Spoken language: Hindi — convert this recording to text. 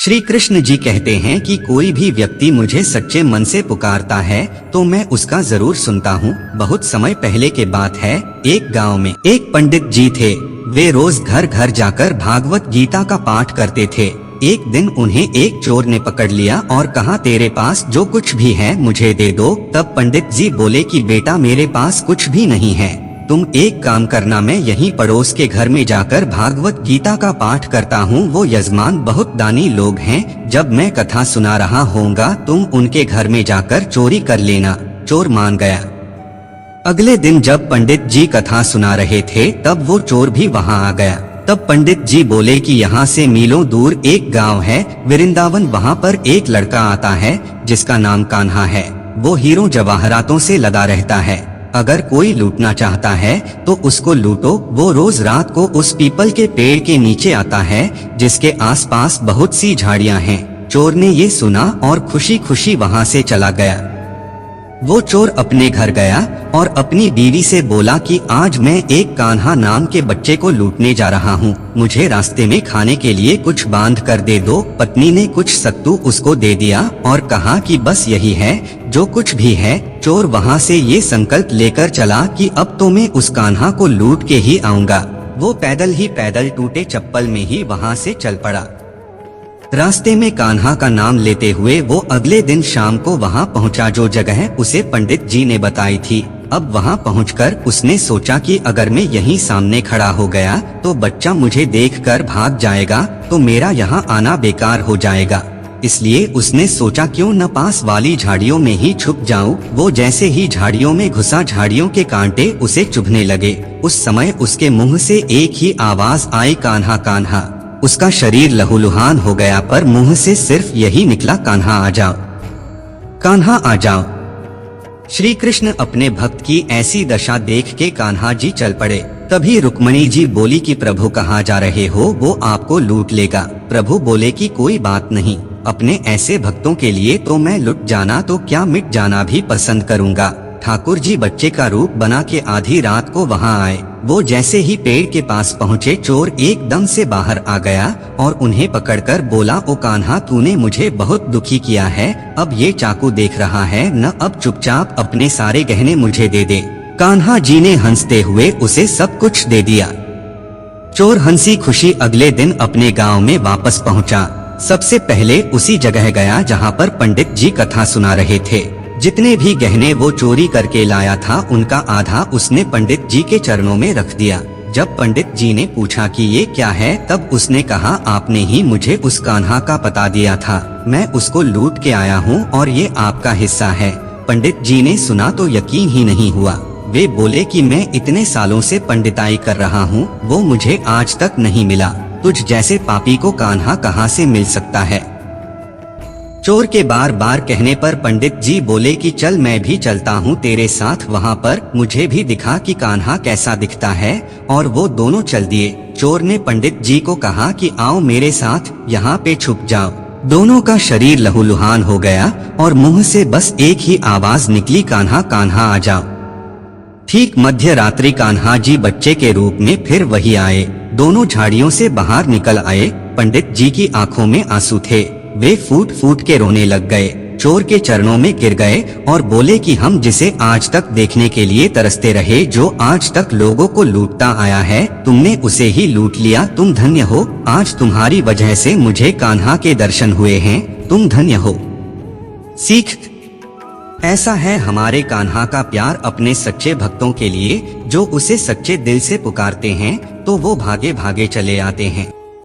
श्री कृष्ण जी कहते हैं कि कोई भी व्यक्ति मुझे सच्चे मन से पुकारता है तो मैं उसका जरूर सुनता हूँ। बहुत समय पहले के बात है, एक गांव में एक पंडित जी थे। वे रोज घर घर जाकर भागवत गीता का पाठ करते थे। एक दिन उन्हें एक चोर ने पकड़ लिया और कहा, तेरे पास जो कुछ भी है मुझे दे दो। तब पंडित जी बोले कि बेटा मेरे पास कुछ भी नहीं है, तुम एक काम करना, मैं यहीं पड़ोस के घर में जाकर भागवत गीता का पाठ करता हूँ। वो यजमान बहुत दानी लोग हैं, जब मैं कथा सुना रहा होऊंगा तुम उनके घर में जाकर चोरी कर लेना। चोर मान गया। अगले दिन जब पंडित जी कथा सुना रहे थे तब वो चोर भी वहाँ आ गया। तब पंडित जी बोले कि यहाँ से मीलों दूर एक गांव है वृंदावन, वहाँ पर एक लड़का आता है जिसका नाम कान्हा है। वो हीरों जवाहरातों से लदा रहता है। अगर कोई लूटना चाहता है तो उसको लूटो। वो रोज रात को उस पीपल के पेड़ के नीचे आता है जिसके आसपास बहुत सी झाड़ियां हैं। चोर ने ये सुना और खुशी खुशी वहां से चला गया। वो चोर अपने घर गया और अपनी बीवी से बोला कि आज मैं एक कान्हा नाम के बच्चे को लूटने जा रहा हूँ, मुझे रास्ते में खाने के लिए कुछ बांध कर दे दो। पत्नी ने कुछ सत्तू उसको दे दिया और कहा कि बस यही है जो कुछ भी है। चोर वहाँ से ये संकल्प लेकर चला कि अब तो मैं उस कान्हा को लूट के ही आऊंगा। वो पैदल ही पैदल टूटे चप्पल में ही वहाँ से चल पड़ा। रास्ते में कान्हा का नाम लेते हुए वो अगले दिन शाम को वहाँ पहुँचा जो जगह उसे पंडित जी ने बताई थी। अब वहाँ पहुंचकर उसने सोचा कि अगर मैं यहीं सामने खड़ा हो गया तो बच्चा मुझे देखकर भाग जाएगा, तो मेरा यहाँ आना बेकार हो जाएगा। इसलिए उसने सोचा क्यों न पास वाली झाड़ियों में ही छुप जाऊं। वो जैसे ही झाड़ियों में घुसा, झाड़ियों के कांटे उसे चुभने लगे। उस समय उसके मुंह से एक ही आवाज आई, कान्हा कान्हा। उसका शरीर लहूलुहान हो गया पर मुंह से सिर्फ यही निकला, कान्हा आ जाओ, कान्हा आ जाओ। श्री कृष्ण अपने भक्त की ऐसी दशा देख के कान्हा जी चल पड़े। तभी रुक्मणी जी बोली कि प्रभु कहाँ जा रहे हो, वो आपको लूट लेगा। प्रभु बोले कि कोई बात नहीं, अपने ऐसे भक्तों के लिए तो मैं लुट जाना तो क्या मिट जाना भी पसंद करूँगा। ठाकुर जी बच्चे का रूप बना के आधी रात को वहाँ आए। वो जैसे ही पेड़ के पास पहुँचे, चोर एकदम से बाहर आ गया और उन्हें पकड़कर बोला, ओ कान्हा तूने मुझे बहुत दुखी किया है, अब ये चाकू देख रहा है न, अब चुपचाप अपने सारे गहने मुझे दे दे। कान्हा जी ने हंसते हुए उसे सब कुछ दे दिया। चोर हंसी खुशी अगले दिन अपने गाँव में वापस पहुँचा। सबसे पहले उसी जगह गया जहाँ पर पंडित जी कथा सुना रहे थे। जितने भी गहने वो चोरी करके लाया था उनका आधा उसने पंडित जी के चरणों में रख दिया। जब पंडित जी ने पूछा कि ये क्या है, तब उसने कहा, आपने ही मुझे उस कान्हा का पता दिया था, मैं उसको लूट के आया हूँ और ये आपका हिस्सा है। पंडित जी ने सुना तो यकीन ही नहीं हुआ। वे बोले कि मैं इतने सालों से पंडिताई कर रहा हूँ, वो मुझे आज तक नहीं मिला। तुझ जैसे पापी को कान्हा कहाँ से मिल सकता है। चोर के बार बार कहने पर पंडित जी बोले कि चल मैं भी चलता हूँ तेरे साथ, वहाँ पर मुझे भी दिखा कि कान्हा कैसा दिखता है। और वो दोनों चल दिए। चोर ने पंडित जी को कहा कि आओ मेरे साथ, यहाँ पे छुप जाओ। दोनों का शरीर लहूलुहान हो गया और मुंह से बस एक ही आवाज निकली, कान्हा कान्हा आ जाओ। ठीक मध्य रात्रि कान्हा जी बच्चे के रूप में फिर वही आए। दोनों झाड़ियों से बाहर निकल आए। पंडित जी की आंखों में आंसू थे, वे फूट फूट के रोने लग गए। चोर के चरणों में गिर गए और बोले कि हम जिसे आज तक देखने के लिए तरसते रहे, जो आज तक लोगों को लूटता आया है, तुमने उसे ही लूट लिया। तुम धन्य हो, आज तुम्हारी वजह से मुझे कान्हा के दर्शन हुए हैं, तुम धन्य हो। सीख ऐसा है हमारे कान्हा का प्यार अपने सच्चे भक्तों के लिए, जो उसे सच्चे दिल से पुकारते हैं तो वो भागे भागे चले आते हैं।